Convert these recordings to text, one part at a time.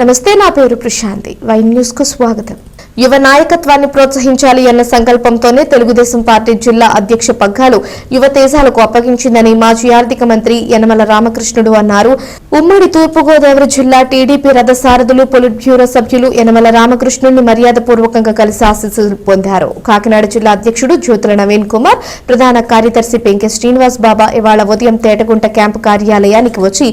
నమస్తే, నా పేరు ప్రశాంతి. వై న్యూస్ కు స్వాగతం. యువ నాయకత్వాన్ని ప్రోత్సహించాలి అన్న సంకల్పంతోనే తెలుగుదేశం పార్టీ జిల్లా అధ్యక్ష పగ్గాలు యువ తేజాలకు అప్పగించిందని మాజీ ఆర్థిక మంత్రి యనమల రామకృష్ణుడు అన్నారు. ఉమ్మడి తూర్పుగోదావరి జిల్లా టీడీపీ రథసారథులు పొలిట్ బ్యూరో సభ్యులు యనమల రామకృష్ణుడిని మర్యాదపూర్వకంగా కలిసి ఆశీస్సులు పొందారు. కాకినాడ జిల్లా అధ్యక్షుడు జ్యోతుల నవీన్ కుమార్, ప్రధాన కార్యదర్శి పెంకె శ్రీనివాస్ బాబా ఇవాళ ఉదయం తేటగుంట క్యాంపు కార్యాలయానికి వచ్చి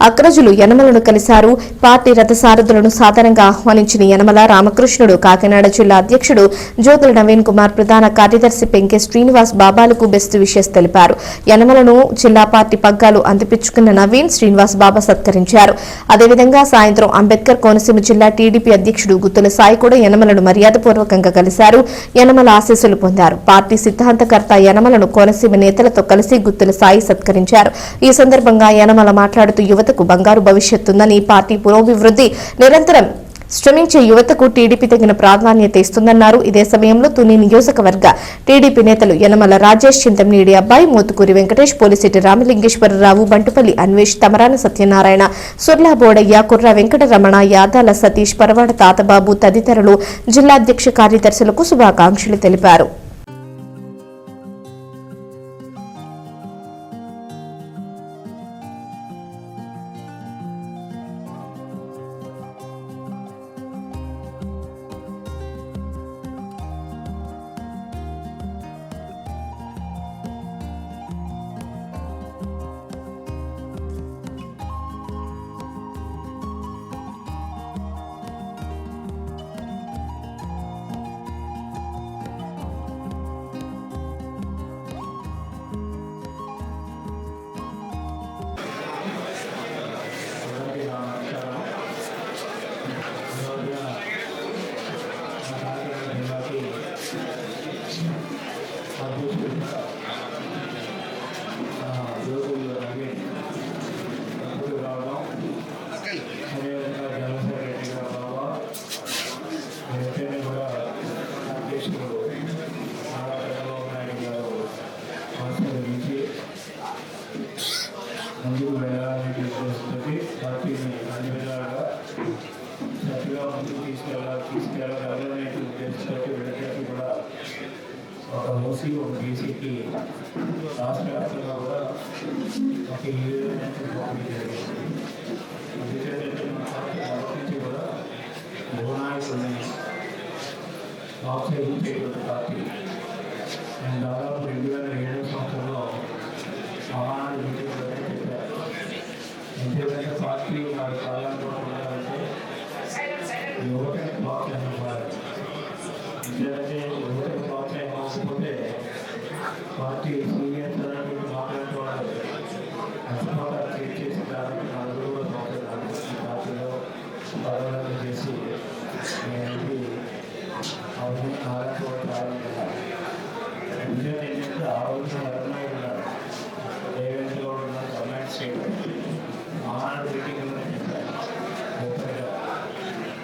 అగ్రజులు యనమలను కలిశారు. పార్టీ రథసారథులను సాధారణంగా ఆహ్వానించిన యనమల రామకృష్ణుడు కాకినాడ జిల్లా అధ్యక్షుడు జ్యోతుల నవీన్ కుమార్, ప్రధాన కార్యదర్శి పెంకె శ్రీనివాస్ బాబాలకు బెస్ట్ విషెస్ తెలిపారు. యనమలను జిల్లా పార్టీ పగ్గాలు అందిపించుకున్న నవీన్, శ్రీనివాస్ బాబా సత్కరించారు. అదేవిధంగా సాయంత్రం అంబేద్కర్ కోనసీమ జిల్లా టీడీపీ అధ్యక్షుడు గుత్తుల సాయి కూడా యనమలను మర్యాదపూర్వకంగా కలిశారు. యనమల ఆశీస్సులు పొందారు. పార్టీ సిద్ధాంతకర్త యనమలను కోనసీమ నేతలతో కలిసి గుత్తుల సాయి సత్కరించారు. ఈ సందర్భంగా యనమల మాట్లాడుతూ యువతకు బంగారు భవిష్యత్తుందని, పార్టీ పురోభివృద్ధి నిరంతరం శ్రమించే యువతకు టీడీపీ తగిన ప్రాధాన్యత ఇస్తుందన్నారు. ఇదే సమయంలో తుని నియోజకవర్గ టీడీపీ నేతలు యనమల రాజేష్, చింతమనేడి అబ్బాయి, మోతుకూరి వెంకటేష్, పోలిశెట్టి రామలింగేశ్వరరావు, బంటుపల్లి అన్వేష్, తమరాన సత్యనారాయణ, సుర్లా బోడయ్య, కుర్ర వెంకటరమణ, యాదాల సతీష్, పరవాడ తాతబాబు తదితరులు జిల్లా అధ్యక్ష కార్యదర్శులకు శుభాకాంక్షలు తెలిపారు. ముందుకు వెళ్ళాలని ఉద్దేశంతో పార్టీని అన్ని విధాలుగా చక్కగా ముందుకు తీసుకెళ్ళగలనే ఉద్దేశంతో వీళ్ళకి కూడా ఒక ఓసీ, ఒక బీసీకి రాష్ట్ర వ్యాప్తంగా కూడా ఒక పోటీ జరిగింది. అందుచేతంటే మన పార్టీ మొదటి నుంచి కూడా యువనాయకుల్ని ప్రోత్సహించేటువంటి పార్టీ. నేను దాదాపు 2007 సంవత్సరంలో సమానాన్ని విజయపడే చెప్పారు. ఎందుకంటే పార్టీ వారి కాలంలో ఉండాలంటే యువతని ప్రోత్సహించాలి. ఎందుకంటే యువతని ప్రోత్సహించకపోతే పార్టీ సీనియర్ తరగతి మాట్లాడుకోవాలి. అసలు చేసి దానికి నలుగురు పార్టీలో పదవులను చేసి నేను అవును ఆరాధన ఏంటంటే ఆ రోజున ఎవరైనా ఉన్నారు, రేవంత్ గౌడ్ ఉన్నారు, కర్ణాటక స్టేట్ మహానాడు మీటింగ్లో చెప్పారు.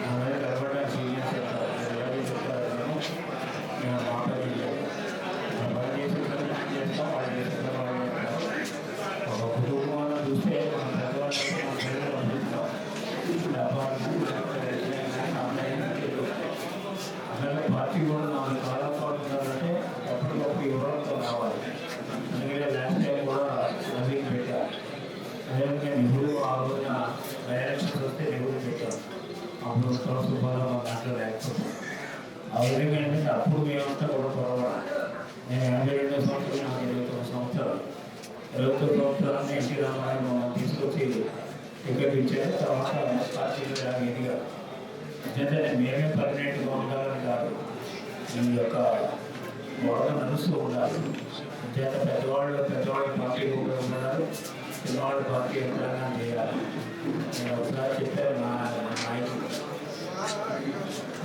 నా మీద కలపడానికి సీనియర్ చెప్తారు, ఎవరు చెప్తారు నేను మాట్లాడలేదు. ఎవరు చేస్తాం వాళ్ళు చేస్తాం. ఒక కుటుంబంలో చూస్తే మన పెద్దవాళ్ళు పంపిస్తాం. అలాగే పార్టీ కూడా 4 కాలాల పాటు ఉండాలంటే ఎప్పటికప్పుడు యువతతో రావాలి. అందుకనే లాస్ట్ టైం కూడా నవీన్ పెట్టారు. అదేవిధంగా నెహ్రూ ఆ రోజున డైరెక్షన్స్ వస్తే నెహ్రూ పెట్టారు. అప్పుడు సుబ్బారావు మా దాంట్లో లేకపోతే ఆ విధంగా ఏంటంటే అప్పుడు మేమంతా కూడా పొరపాటు. నేను 82 సంవత్సరాలు, నాకు 29 సంవత్సరాలు. 29 సంవత్సరాలని ఎన్టీ రామారావు మమ్మల్ని తీసుకొచ్చి టికెట్ ఇచ్చారు. తర్వాత పార్టీలో నాకు ఎదిగారు. అంటే మేమే పర్మనెంట్గా ఉండాలని కాదు, ఈ యొక్క గొడవ నడుస్తూ ఉండాలి. అంతేత పెద్దవాళ్ళు పార్టీలో కూడా ఉండాలి, చిన్నవాళ్ళు పార్టీ ఎప్పుడైనా చేయాలి. నేను ఒకసారి చెప్పాను నా నాయకుడు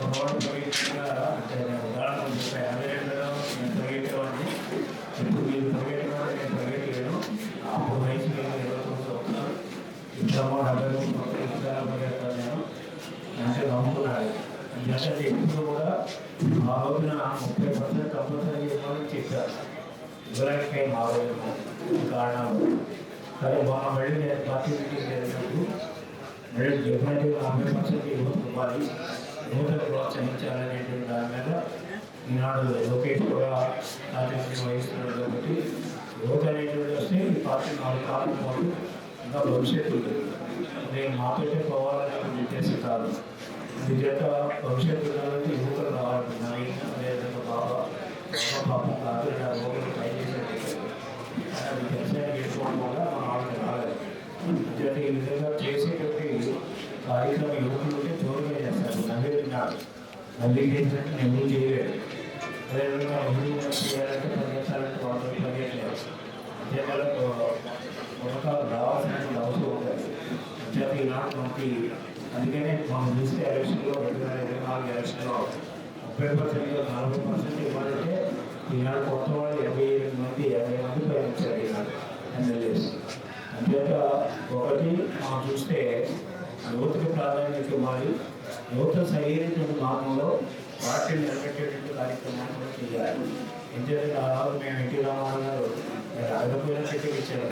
ఒకవాడు ప్రవేశంగా, అంటే నేను ఉదాహరణ చెప్పాను. 52లో నేను ప్రవేశించేవాడిని, ఇప్పుడు మీరు ప్రవేశించడం నేను ప్రవేశించను. అప్పుడు వయసు 29 సంవత్సరాలు, ఇంతమో 70 సంవత్సరాలు నేను అంటే నమ్ముకున్నాడు. అంటే ఎప్పుడు కూడా ఆ రోజున 30% కంపల్సరీ ఇవ్వాలని చెప్పారు. ఇవ్వడానికి మా రోజు కారణాలు సరే మొన్న మళ్ళీ నేను పార్టీ మీటింగ్ జరిగినప్పుడు మళ్ళీ డెఫినెట్గా 50% రావాలి, యువతను ప్రోత్సహించాలనేటువంటి దాని మీద ఈనాడు లోకేష్ కూడా ప్రాతినిధ్యం వహిస్తున్నాడు. కాబట్టి యువత అనేటువంటి వస్తే ఈ పార్టీ 4 కాలం పాటు ఇంకా భవిష్యత్తు ఉంటుంది. నేను మాతోటే పోవాలనే ఉద్దేశం కాదు. అందుచేత భవిష్యత్తు కాబట్టి యువతలు రావాలనుకున్నాను. అదేవిధంగా బాబా పాపం కాదు లోపలికి ట్రై చేసేది అది వ్యవసాయం చేసుకోవడం వల్ల మన వాళ్ళకి రాలేదు. అందుచేత ఈ విధంగా చేసేటువంటి కార్యక్రమం యువకులు ఉంటే జోరుగా చేస్తారు. నవ్వేస్తున్నాడు, నవ్వి చేసినట్టు నెవ్వు చేయలేడు. అదేవిధంగా నెవ్వు చేయాలంటే పరిగెత్తాలంటే వాళ్ళు పరిగెట్టలేదు. అంతేకాదు పథకాలు రావాల్సినటువంటి అవసరం ఉంటుంది. అంచేత ఈనాడు మనకి అందుకనే మనం చూస్తే ఎలక్షన్లో 2024 ఎలక్షన్లో 30% 40% ఇవ్వాలంటే ఈనాడు కొత్త వాళ్ళు 58 మంది 50 మంది ప్రయాణించారు ఈనాడు ఎమ్మెల్యేస్. అంచేత ఒకటి మనం చూస్తే యువతకు ప్రాధాన్యత ఇవ్వాలి. యువత సరైనటువంటి మార్గంలో పార్టీని నిలబెట్టేటువంటి కార్యక్రమాన్ని కూడా చేయాలి. ఎందుకంటే ఆ రోజు మేము ఎన్టీ రామారావు గారు అడగపోయిన టికెట్ ఇచ్చారు.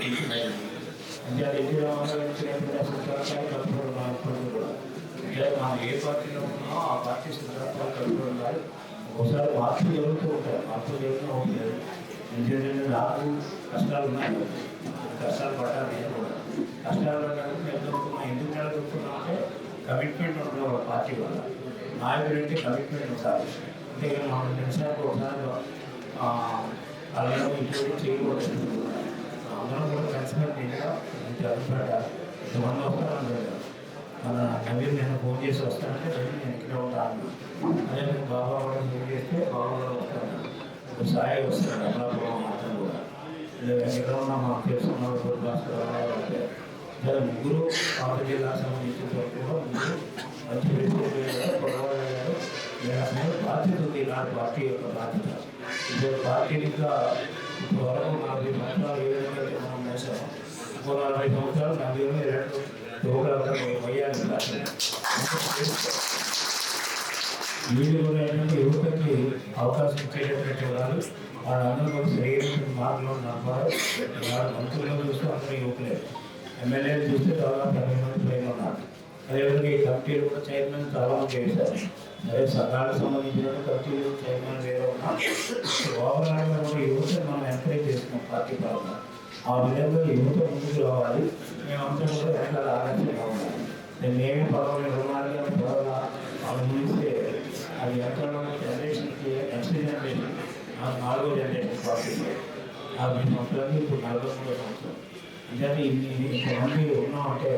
అంటే అది ఎన్టీ రామారావు గారు ఇచ్చినటువంటి సిద్ధాంతాలు కట్టుకోవడం కూడా అంటే మనం ఏ పార్టీలో ఉన్నామో ఆ పార్టీ సిద్ధాంతాలు కట్టుకోవడం కాదు. ఒకసారి మార్పులు జరుగుతూ ఉంటాయి, మార్పులు జరుగుతూ ఉంటుంది. ఎందుకంటే నాకు కష్టాలు ఉన్నాయి, కష్టాలు పడ్డాను. నేను కూడా కష్టాలు పడ్డానికి ఎందుకు నిలబడుతున్నాం అంటే కమిట్మెంట్ ఉండడం పార్టీ వల్ల. నాయకుడు అంటే కమిట్మెంట్ ఉండాలి. అంటే మనం నిమిషానికి ఒకసారి అలాగే ఇంట్లో చేయకూడదు. అందరం కూడా కలిసినట్టుగా అభిప్రాయ ఇంతమంది వస్తాను మన నవీన్ నేను ఫోన్ చేసి వస్తానంటే నేను ఇక్కడ ఉంటాను. అదే బాబా కూడా ఫోన్ చేస్తే బాబా కూడా వస్తాను. సాయి వస్తాను అమలాపురం మాత్రం కూడా ఎక్కడ ఉన్నా మాకు తెలుసుకున్న అంటే ఇలా ముగ్గురు పాత జిల్లా సంబంధించిన కూడా ముగ్గురు మంచి పొడవగారు బాధ్యత ఉంది. నాటి పార్టీ యొక్క బాధ్యత. ఇప్పుడు పార్టీని ఇంకా వరకు 40 సంవత్సరాలు ఏ విధంగా అయితే మనం వేసాము, ఇంకో 40 సంవత్సరాలు 40 యువకులు పోయాలి. వీళ్ళు కూడా ఏంటంటే యువతకి అవకాశం ఇచ్చేటటువంటి వాళ్ళు వాళ్ళందరూ కూడా సరైన మార్గంలో నడపాలి. వాళ్ళ మంత్రులను చూస్తే అందరూ యువకులే, ఎమ్మెల్యేలు చూస్తే దాదాపు 20 మంది పైన ఉన్నారు. అదేవిధంగా ఈ కమిటీలు కూడా చైర్మన్ చాలా మంది చేశారు. అదే సంఘాలకు సంబంధించిన కమిటీలు చైర్మన్ వేరే ఉన్నారు. ఓవరాల్గా కూడా యువతను మనం ఎంకరేజ్ చేస్తున్నాం పార్టీ పరంగా. ఆ విధంగా యువత ముందుకు రావాలి. మేమంతా కూడా వెనకాల ఆలోచనగా ఉండాలి. మేమే పదవులు రుణాలుగా పదవుగా అనుభవిస్తే అది ఎంతలో జనరేషన్కి నెక్స్ట్ జనరేషన్ 4వ జనరేషన్ పార్టీ 50 సంవత్సరాలు ఇప్పుడు 43వ సంవత్సరం. అంటే ఇంతమంది ఉన్నామంటే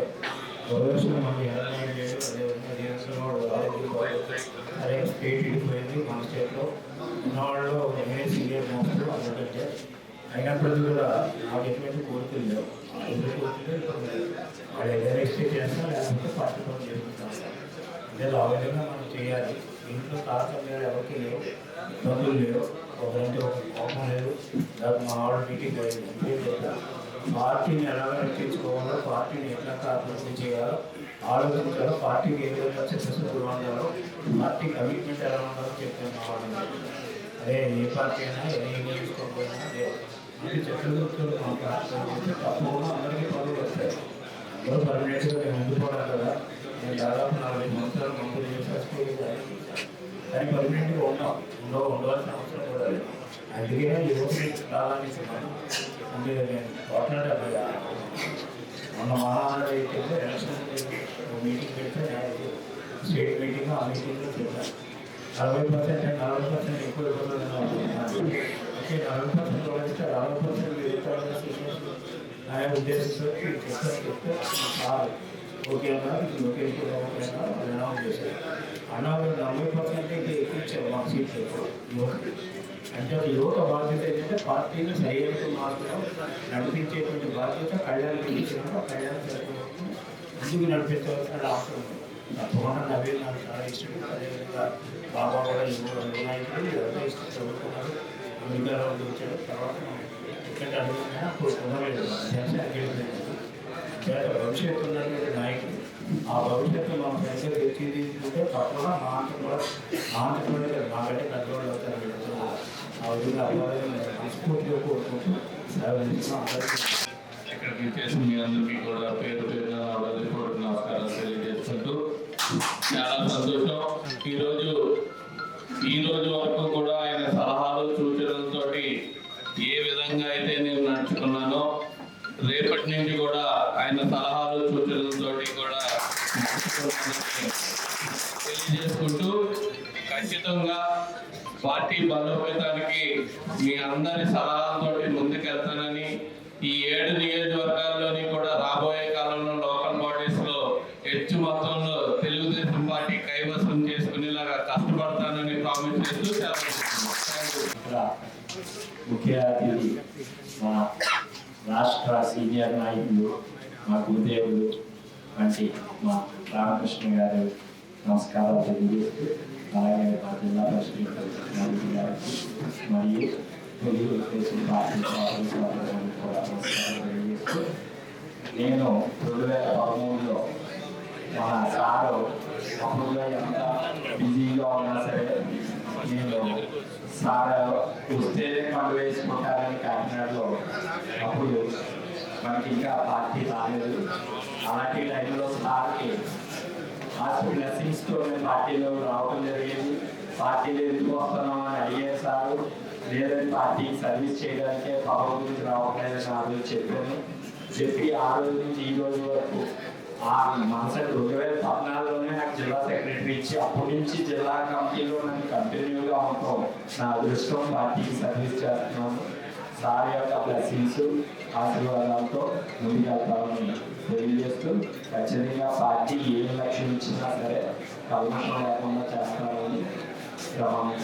గవర్నమెంట్ మనకి 29 లేదు. అదేవిధంగా దేశంలో అదే స్టేట్ ఇడిపోయింది. మన స్టేట్లో ఉన్నవాళ్ళు సీనియర్ మోస్ట్ అందుకంటే అయినప్పటికీ కూడా నాకు ఎటువంటి కోరికలు లేవు. వాళ్ళు ఏదైనా ఎక్స్టేట్ చేస్తాం లేకపోతే పార్టీ పనులు చేసుకుంటాం. అంటే ఆ విధంగా మనం చేయాలి. ఇంట్లో తారతమ్యాలు ఎవరికి లేవు, ఇబ్బందులు లేవు, ఒకరంటే ఒక కోపం లేదు. దానికి మా వాళ్ళు మీటింగ్ అయింది. పార్టీని ఎలాగ రక్షించుకోవాలో, పార్టీని ఎట్లా అభివృద్ధి చేయాలో ఆలోచించాలో, పార్టీకి ఏ విధంగా చిత్తశుద్ధులు ఉండాలో, పార్టీ కమిట్మెంట్ ఎలా ఉండాలో చెప్తాను మా వాళ్ళు. అదే ఏ పార్టీ అయినా ఏం తీసుకోకపోయినా అదే అంటే చిత్తశుద్ధులు మా పార్టీ తప్పకుండా అందరికీ పనులు వస్తాయి. అందరూ పర్మనెంట్గా మేము ఉండిపోవడం కదా. నేను దాదాపు 40 సంవత్సరాలు మంత్రులు చేసేసుకోవాలి. కానీ పర్మనెంట్గా ఉండవలసిన అవసరం కూడా లేదు. అందుకే యువకులు కాలాన్ని అంటే నేను పోట్లాడే మొన్న మహానాడు అయితే ఎలక్షన్ మీటింగ్ పెడితే స్టేట్ మీటింగ్ ఆ మీటింగ్లో చెప్పాను 40% 40% ఎక్కువ ఇవ్వలేదు. ఓకే 40% వస్తే 40% అనే ఉద్దేశంతో చెప్తే చాలు ఓకే అన్నారు. ఓకే ఓకే అన్నారు. అది అనౌన్స్ చేశారు. అన్నారు 40% ఎక్కువ ఇచ్చారు మాకు సీట్లు యువతకి. అంటే యువత బాధ్యత ఏంటంటే పార్టీని సరైన మార్గంలో నడిపించేటువంటి బాధ్యత కళ్యాణానికి ఇచ్చినప్పుడు కళ్యాణం సరిపోతుంది ముందుకు నడిపించవలసిన అవసరం ఉంది. తప్పకుండా నవీన్ నాకు చాలా ఇష్టం. అదేవిధంగా బాబా కూడా యువనాయకుడు ఎవరైనా ఇష్టం చదువుకున్నారు. అమెరికాలో వచ్చాడు. తర్వాత ఎక్కడ అడుగుతున్నా అప్పుడు కుదరలేదు. భవిష్యత్తు ఉన్నటువంటి నాయకుడు. ఆ భవిష్యత్తు మనం సరిగ్గా తెచ్చిదించుకుంటే తప్పకుండా మా ఆంధ్రప్రదేశ్ మాకంటే పెద్దవాళ్ళు అవుతారు. వెళ్తున్నారు ఆ విధంగా అవ్వాలని మనస్ఫూర్తిగా కోరుకుంటూ ఇక్కడికి చేసి మీ అందరికీ కూడా పేరు పేరున నమస్కారాలు తెలియజేసుకుంటూ చాలా సంతోషం. ఈ రోజు వరకు కూడా ఆయన సలహాలు సూచనలతో ఏ విధంగా అయితే నేను నడుచుకున్నానో రేపటి నుంచి కూడా ఆయన సలహాలు సూచనలతో కూడా తెలియజేసుకుంటూ ఖచ్చితంగా పార్టీ బలోపేతానికి మీ అందరి సలహాలతో ముందుకెళ్తానని, ఈ 7 నియోజకవర్గాల్లోని కూడా రాబోయే కాలంలో లోకల్ బాడీస్ లో హెచ్చు మొత్తంలో తెలుగుదేశం పార్టీ కైవసం చేసుకునేలాగా కష్టపడతానని ప్రామిస్ చేస్తూ ముఖ్య అతిథి మా రాష్ట్ర సీనియర్ నాయకులు, మా గురుదేవులు వంటి మా రామకృష్ణ గారు నమస్కారాలు తెలియజేస్తూ, అలాగే మా జిల్లా పరిషత్ గారికి మరియు తెలుగుదేశం పార్టీ కూడా నమస్కారాలు తెలియజేస్తూ, నేను 2013లో మన సారు అప్పుడు ఎంత బిజీగా ఉన్నా సరే నేను సార్ వస్తేనే పండు వేసుకుంటారని కాకినాడలో అప్పుడు మనకి ఇంకా పార్టీ రాలేదు. అలాంటి టైంలో సార్కి ఆ బ్లెస్సింగ్స్తో నేను పార్టీలో రావడం జరిగింది. పార్టీలో ఎందుకు వస్తున్నాం అని అడిగారు సారు. లేదని పార్టీకి సర్వీస్ చేయడానికే పవర్ గురించి రావట్లేదని ఆ రోజు చెప్పి ఆ రోజు నుంచి ఈ రోజు వరకు ఆ మనసు 2014లోనే నాకు జిల్లా సెక్రటరీ ఇచ్చి అప్పటి నుంచి జిల్లా కమిటీలో నన్ను కంటిన్యూగా ఉంటాం. నా అదృష్టం పార్టీకి సర్వీస్ చేస్తున్నాను. సార్ యొక్క బ్లెస్సింగ్స్ ఆశీర్వాదాలతో ముందుకెళ్తామని తెలియజేస్తూ, ఖచ్చితంగా పార్టీ ఏం లక్ష్యం ఇచ్చినా సరే కల్మషం లేకుండా చేస్తామని ప్రమాణం.